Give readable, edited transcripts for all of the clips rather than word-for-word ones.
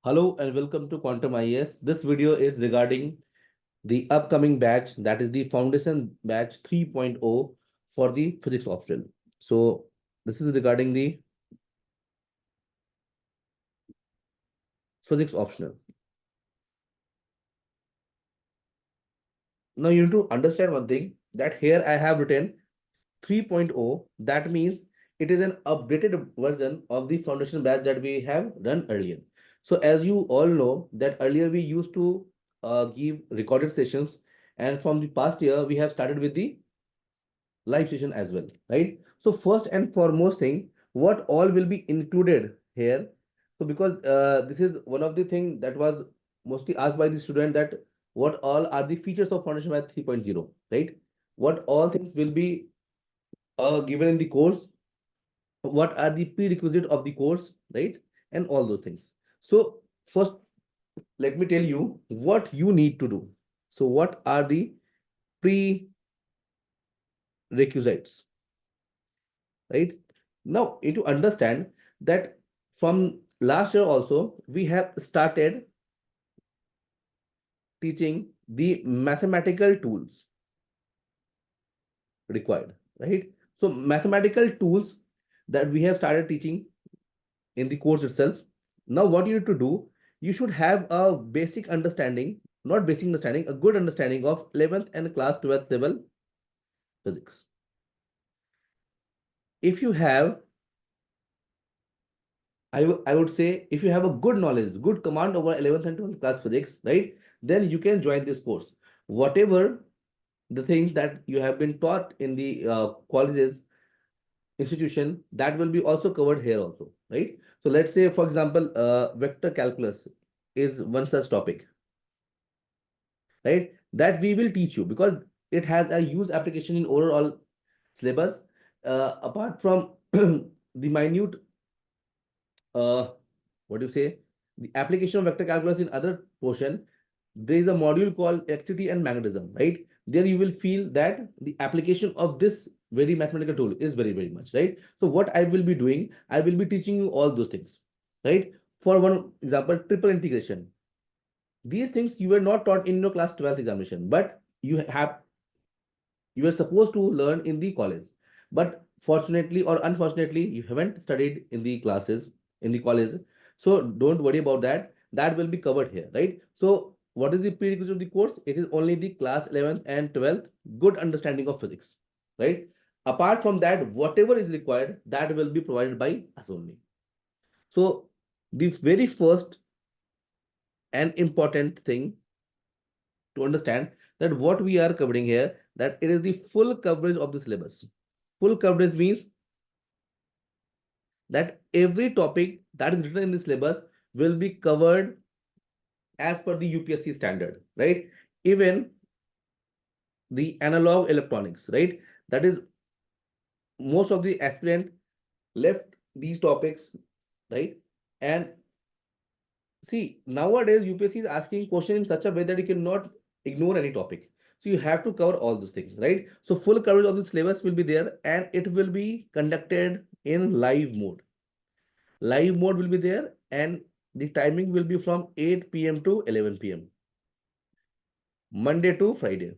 Hello and welcome to Quantum IAS. This video is regarding the upcoming batch, that is the Foundation Batch 3.0 for the physics optional. So this is regarding the physics optional. Now you need to understand one thing, that here I have written 3.0. That means it is an updated version of the foundation batch that we have done earlier. So as you all know that earlier we used to give recorded sessions, and from the past year we have started with the live session as well, right? So first and foremost thing, what all will be included here? So because this is one of the thing that was mostly asked by the student, that what all are the features of Foundation Math 3.0, right? What all things will be given in the course? What are the prerequisite of the course, right? And all those things. So first, let me tell you what you need to do. So what are the prerequisites? Right now, you need to understand that from last year also we have started teaching the mathematical tools required, right? So mathematical tools that we have started teaching in the course itself. Now what you need to do, you should have a basic understanding, not basic understanding, a good understanding of 11th and class 12th level physics. If you have, I would say, if you have a good knowledge, good command over 11th and 12th class physics, right, then you can join this course. Whatever the things that you have been taught in the colleges, institution, that will be also covered here also, right? So let's say, for example, vector calculus is one such topic, right? That we will teach you because it has a use application in overall syllabus. Apart from the minute what do you say, the application of vector calculus in other portion, there is a module called electricity and magnetism, right? There you will feel that the application of this very mathematical tool is very much, right? So what I will be doing, I will be teaching you all those things, right? For one example, triple integration. These things you were not taught in your class 12th examination, but you were supposed to learn in the college. But fortunately or unfortunately, you haven't studied in the classes in the college. So don't worry about that. That will be covered here, right? So what is the prerequisite of the course? It is only the class 11th and 12th good understanding of physics, right? Apart from that, whatever is required, that will be provided by us only. So the very first and important thing to understand, that what we are covering here, that it is the full coverage of the syllabus. Full coverage means that every topic that is written in the syllabus will be covered as per the UPSC standard, right? Even the analog electronics, right? That is, most of the aspirant left these topics, right? And see, nowadays UPSC is asking question in such a way that you cannot ignore any topic. So you have to cover all those things, right? So full coverage of the syllabus will be there, and it will be conducted in live mode. Live mode will be there, and the timing will be from 8 p.m. to 11 p.m. Monday to Friday.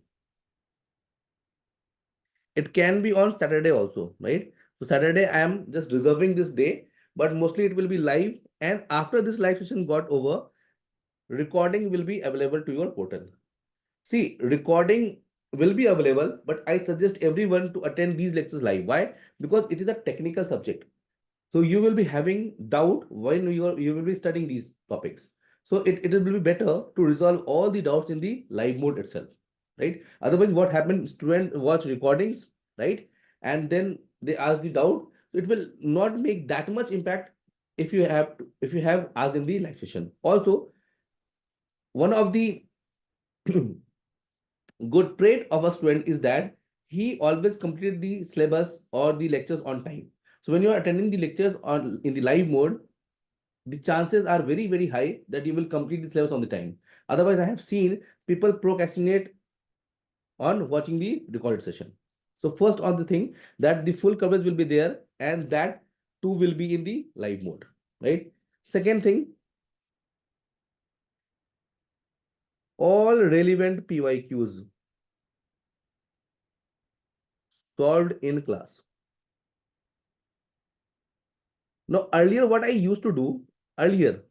It can be on Saturday also, right? So Saturday I am just reserving this day, but mostly it will be live. And after this live session got over, recording will be available to your portal. See, recording will be available, but I suggest everyone to attend these lectures live. Why? Because it is a technical subject. So you will be having doubt when you will be studying these topics. So it will be better to resolve all the doubts in the live mode itself, right? Otherwise, what happens, student watch recordings, right? And then they ask the doubt. So it will not make that much impact if you have asked in the live session. Also, one of the good trait of a student is that he always completed the syllabus or the lectures on time. So when you are attending the lectures on in the live mode, the chances are very high that you will complete the syllabus on the time. Otherwise, I have seen people procrastinate on watching the recorded session. So first on the thing, that the full coverage will be there, and that too will be in the live mode, right? Second thing, all relevant PYQs solved in class. Now, earlier, what I used to do earlier,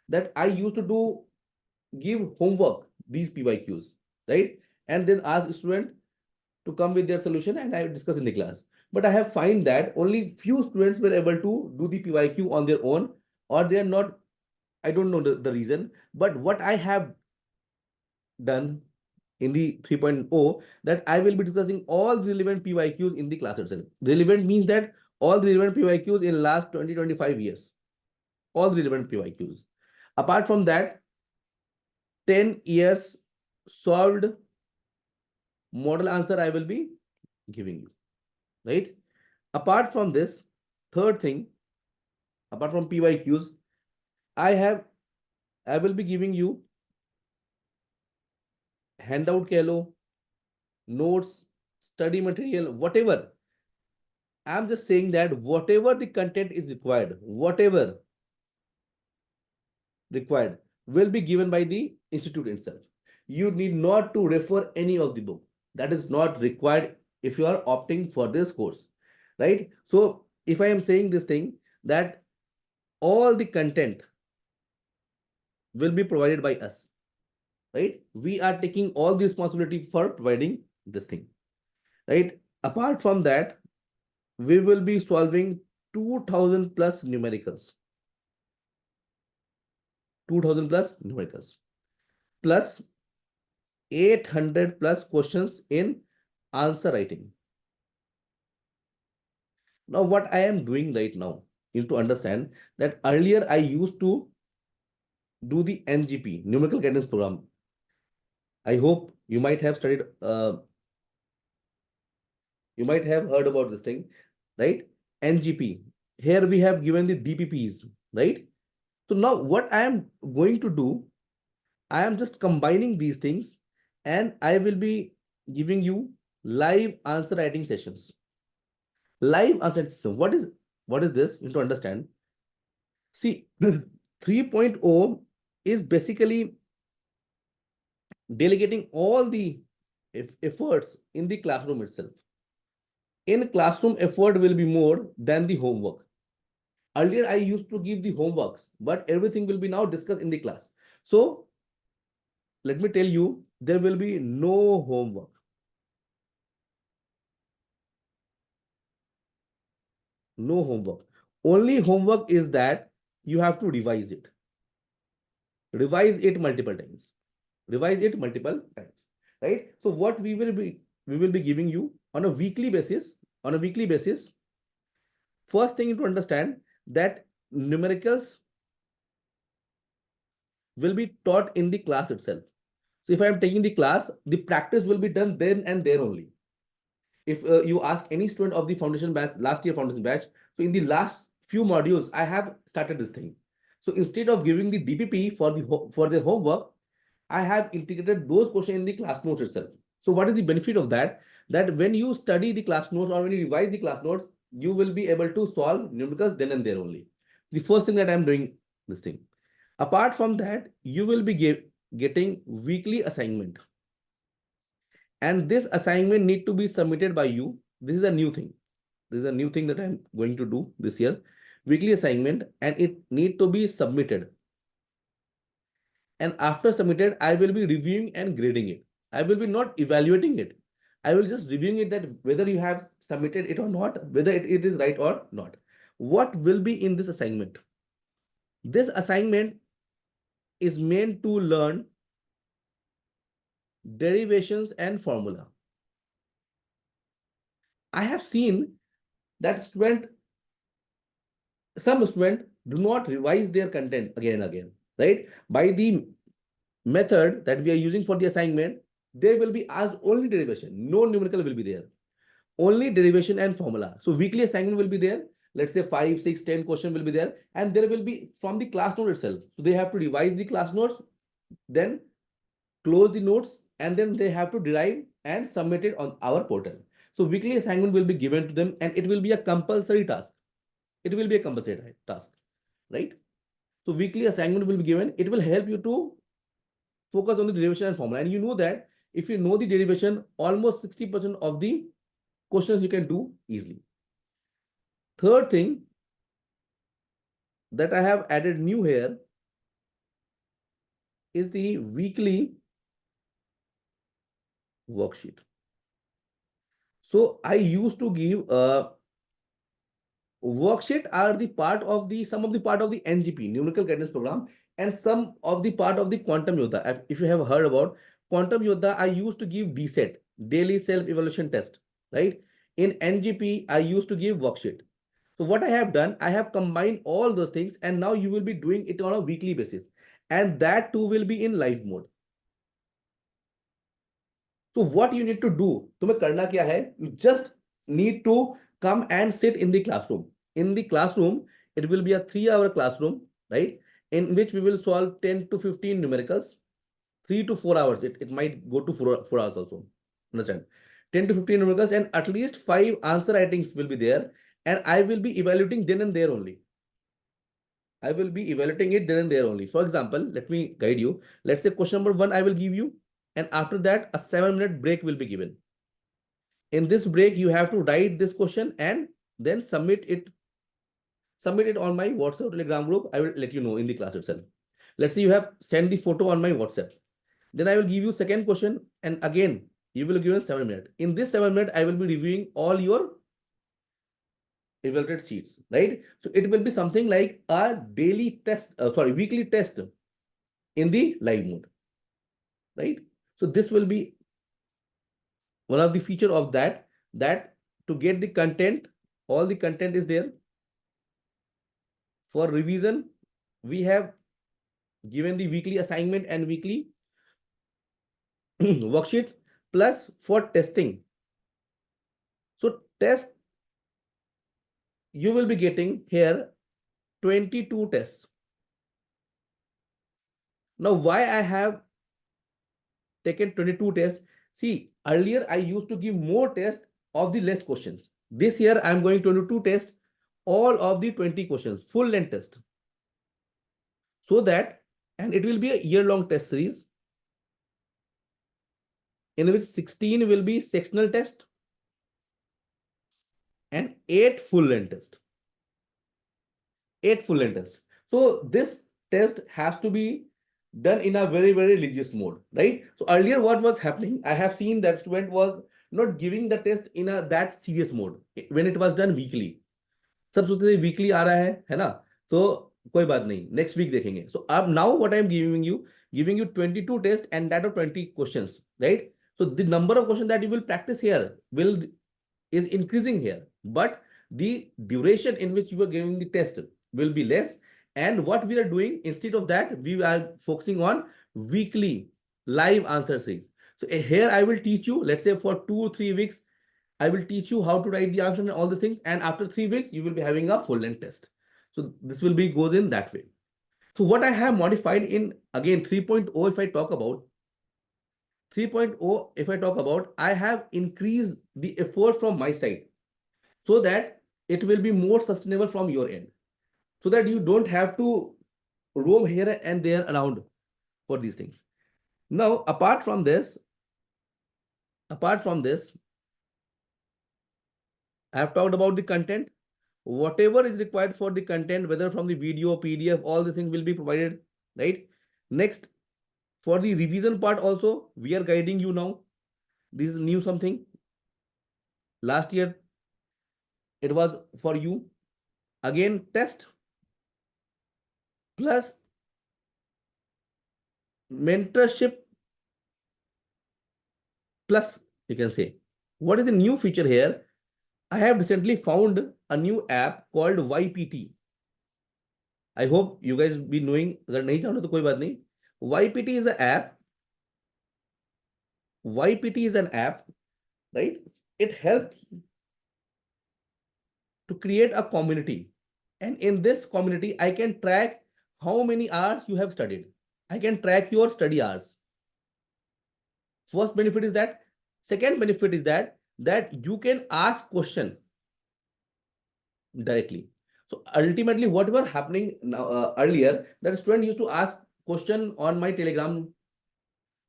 that I used to do give homework, these PYQs, right? And then ask student to come with their solution and I discuss in the class. But I have find that only few students were able to do the PYQ on their own, or they are not, I don't know the reason. But what I have done in the 3.0, that I will be discussing all the relevant PYQs in the class itself. Relevant means that all the relevant PYQs in last 20-25 years, all the relevant PYQs. Apart from that, 10 years solved model answer I will be giving you, right? Apart from this, third thing, apart from PYQs, I will be giving you handout keh lo, notes, study material, whatever. I'm just saying that whatever the content is required, whatever required will be given by the institute itself. You need not to refer any of the book. That is not required if you are opting for this course, right? So if I am saying this thing, that all the content will be provided by us, right? We are taking all the responsibility for providing this thing, right? Apart from that, we will be solving 2000 plus numericals, 2000 plus numericals, plus 800 plus questions in answer writing. Now, what I am doing right now, you need to understand that earlier I used to do the NGP, numerical guidance program. I hope you might have studied, you might have heard about this thing, right? NGP. Here we have given the DPPs, right? So now what I am going to do, I am just combining these things and I will be giving you live answer writing sessions. Live answer session. What is this? You need to understand. See, 3.0 is basically delegating all the efforts in the classroom itself. In classroom, effort will be more than the homework. Earlier, I used to give the homeworks, but everything will be now discussed in the class. So let me tell you, there will be no homework. No homework. Only homework is that you have to revise it. Revise it multiple times. Revise it multiple times. Right? So what we will be giving you on a weekly basis. On a weekly basis, first thing you to understand that numericals will be taught in the class itself. So if I am taking the class, the practice will be done then and there only. If you ask any student of the foundation batch, last year foundation batch, so in the last few modules, I have started this thing. So instead of giving the DPP for their homework, I have integrated those questions in the class notes itself. So what is the benefit of that? That when you study the class notes or when you revise the class notes, you will be able to solve numericals then and there only. The first thing that I'm doing this thing. Apart from that, you will be getting weekly assignment. And this assignment need to be submitted by you. This is a new thing. This is a new thing that I'm going to do this year. Weekly assignment, and it need to be submitted. And after submitted, I will be reviewing and grading it. I will be not evaluating it. I will just reviewing it, that whether you have submitted it or not, whether it is right or not. What will be in this assignment? This assignment is meant to learn derivations and formula. I have seen that some students do not revise their content again and again, right? By the method that we are using for the assignment, they will be asked only derivation, no numerical will be there, only derivation and formula. So weekly assignment will be there. Let's say 5, 6, 10 question will be there, and there will be from the class note itself. So they have to revise the class notes, then close the notes, and then they have to derive and submit it on our portal. So weekly assignment will be given to them, and it will be a compulsory task. It will be a compulsory task, right? So weekly assignment will be given. It will help you to focus on the derivation and formula. And you know that if you know the derivation, almost 60% of the questions you can do easily. Third thing that I have added new here is the weekly worksheet. So I used to give worksheet are the part of the some of the part of the NGP numerical guidance program, and some of the part of the Quantum Yoddha. If you have heard about Quantum Yoddha, I used to give DSET, daily self evaluation test, right? In NGP, I used to give worksheet. So what I have done, I have combined all those things, and now you will be doing it on a weekly basis, and that too will be in live mode. So what you need to do, तुम्हें करना क्या है? You just need to come and sit in the classroom. In the classroom, it will be a 3-hour classroom, right? In which we will solve 10 to 15 numericals, 3 to 4 hours. It might go to 4 hours also. Understand? 10 to 15 numericals, and at least 5 answer writings will be there. And I will be evaluating then and there only. I will be evaluating it then and there only. For example, let me guide you. Let's say question number 1 I will give you, and after that a 7-minute break will be given. In this break, you have to write this question and then submit it on my WhatsApp Telegram group. I will let you know in the class itself. Let's say you have sent the photo on my WhatsApp. Then I will give you second question, and again you will give 7 minutes. In this 7 minutes, I will be reviewing all your evaluated sheets, right? So it will be something like a daily test, weekly test in the live mode, right? So this will be one of the feature of that to get the content, all the content is there. For revision, we have given the weekly assignment and weekly worksheet, plus for testing. So test, you will be getting here 22 tests. Now, why I have taken 22 tests? See, earlier I used to give more tests of the less questions. This year I'm going 22 tests, all of the 20 questions, full length test. So that, and it will be a year-long test series, in which 16 will be sectional test and 8 full length test. 8 full length tests. So this test has to be done in a very, very religious mode, right? So earlier what was happening, I have seen that student was not giving the test in a that serious mode when it was done weekly. सब सोचते थे weekly आ रहा है ना, तो कोई बात नहीं, नेक्स्ट वीक देखेंगे. सो अब now what I am giving you 22 test and that of 20 questions, right? So the number of questions that you will practice here is increasing here, but the duration in which you are giving the test will be less. And what we are doing, instead of that, we are focusing on weekly live answer series. So here I will teach you, let's say for 2 or 3 weeks, I will teach you how to write the answer and all these things. And after 3 weeks, you will be having a full length test. So this will be goes in that way. So what I have modified in, again, 3.0, if I talk about 3.0, if I talk about, I have increased the effort from my side so that it will be more sustainable from your end, so that you don't have to roam here and there around for these things. Now, apart from this, I have talked about the content. Whatever is required for the content, whether from the video, PDF, all the things will be provided, right? Next, for the revision part also, we are guiding you now. This is new something. Last year, it was for you. Again, test plus mentorship plus, you can say. What is the new feature here? I have recently found a new app called YPT. I hope you guys be knowing. अगर नहीं जानते तो कोई बात नहीं. YPT is an app. YPT is an app, right? It helps to create a community. And in this community, I can track how many hours you have studied. I can track your study hours. First benefit is that. Second benefit is that you can ask question directly. So ultimately, what were happening now, earlier, that student used to ask question on my Telegram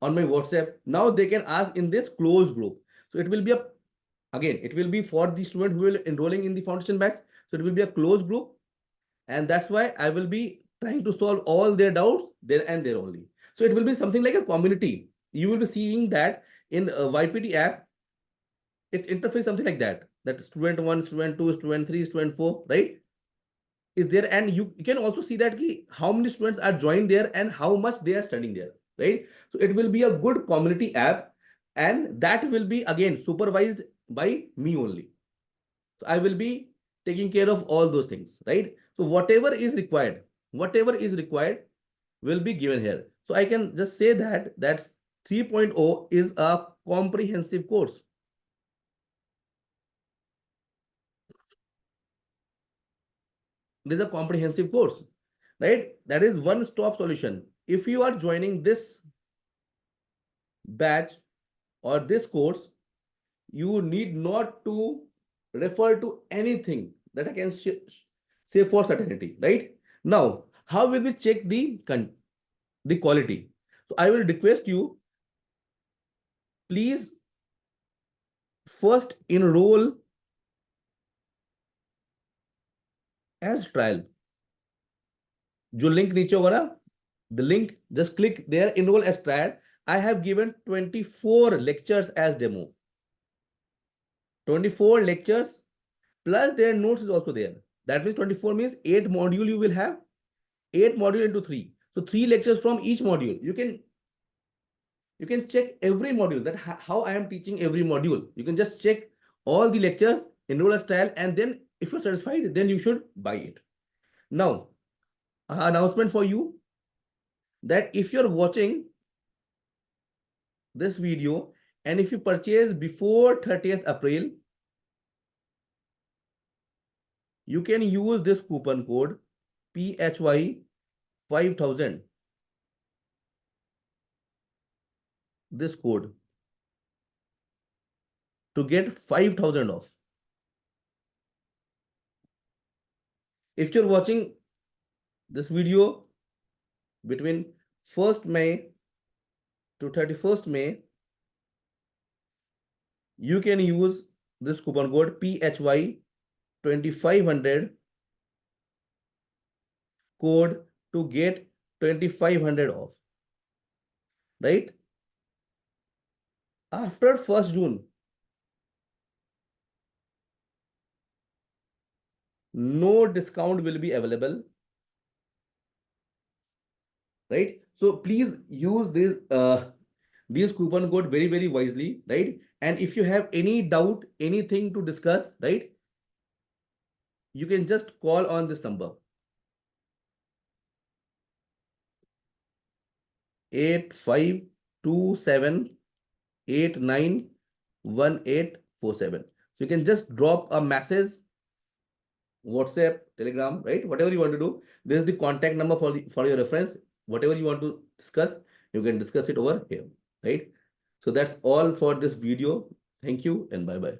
on my WhatsApp. Now they can ask in this closed group. So it will be again, it will be for the student who will enrolling in the foundation batch. So it will be a closed group. And that's why I will be trying to solve all their doubts there and there only. So it will be something like a community. You will be seeing that in a YPT app, its interface something like that student 1, student 2, student 3, student 4, right, is there. And you can also see that how many students are joined there and how much they are studying there, right? So it will be a good community app, and that will be again supervised by me only. So I will be taking care of all those things, right? So whatever is required will be given here. So I can just say that 3.0 is a comprehensive course. It is a comprehensive course, right? That is one-stop solution. If you are joining this batch or this course, you need not to refer to anything that I can say for certainty, right? Now, how will we check the quality? So I will request you, please first enroll as trial. जो link नीचे होगा ना, the link, just click there, enroll as trial. I have given 24 lectures as demo. 24 lectures plus their notes is also there. That means 24 means 8 module you will have, 8 module into 3. So 3 lectures from each module. You can check every module, that how I am teaching every module. You can just check all the lectures, enroll as trial, and then if you're satisfied, then you should buy it. Now, announcement for you, that if you're watching this video and if you purchase before 30th April, you can use this coupon code PHY 5000, this code, to get 5000 off. If you're watching this video between 1st May to 31st May, you can use this coupon code PHY 2500 code to get 2500 off, right? After 1st June, no discount will be available, right? So please use this coupon code very, very wisely, right? And if you have any doubt, anything to discuss, right, you can just call on this number 8527891847. So you can just drop a message, WhatsApp, Telegram, right? Whatever you want to do. This is the contact number for your reference. Whatever you want to discuss, you can discuss it over here, right? So that's all for this video. Thank you and bye-bye.